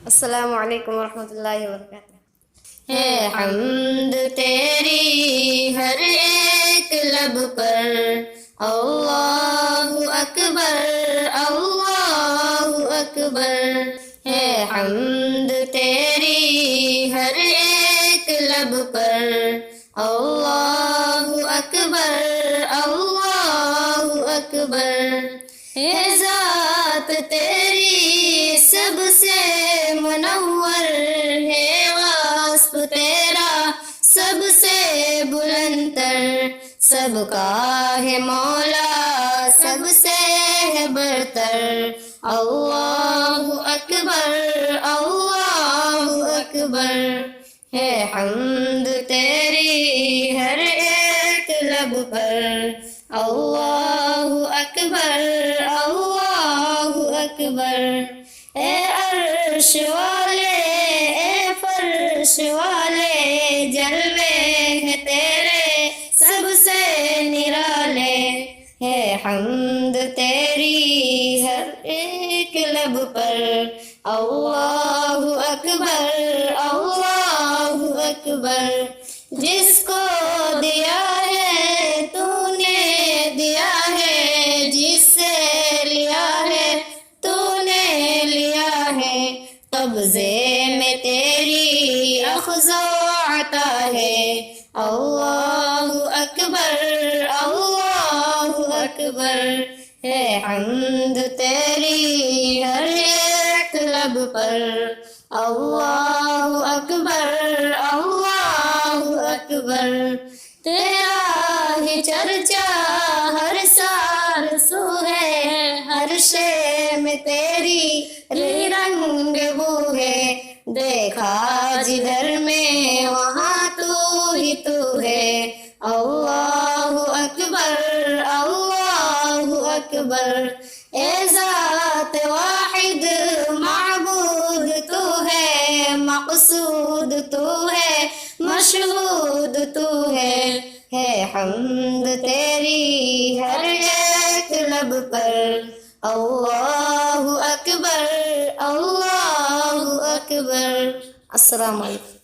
السلام علیکم ورحمۃ اللہ وبرکاتہ۔ ہے حمد تیری ہر ایک لب پر، اللہ اکبر اللہ اکبر۔ ہے حمد تیری ہر ایک لب پر، اللہ اکبر اللہ اکبر۔ ہے ذات تیری سب سے منور، ہے وصف تیرا سب سے بلند تر، سب کا ہے مولا سب سے ہے برتر، اللہ اکبر اللہ اکبر۔ ہے حمد تیری ہر ایک لب پر، اللہ اکبر اللہ اکبر۔ اے عرش والے اے فرش والے، جلوے ہیں تیرے سب سے نرالے، ہے حمد تیری ہر ایک لب پر، اللہ اکبر اللہ اکبر۔ جس کو دیا ہے تو نے دیا ہے، جس سے لیا ہے تو نے لیا ہے، قبضے میں تیری اخذ و عطا ہے، اللہ اکبر اللہ اکبر۔ ہے حمد تیری ہر ایک لب پر، اللہ اکبر اللہ اکبر۔ تیرا ہی چرچا ہر سار سو ہے، ہر شے میں تیری رنگ بو ہے، دیکھا جدھر میں وہاں تو ہی تو ہے، اللہ اکبر اللہ اکبر۔ اے ذات واحد معبود تو ہے، مقصود تو ہے، مشہود تو ہے حمد تیری ہر ایک لب پر، اللہ اکبر اللہ اکبر۔ السلام علیکم۔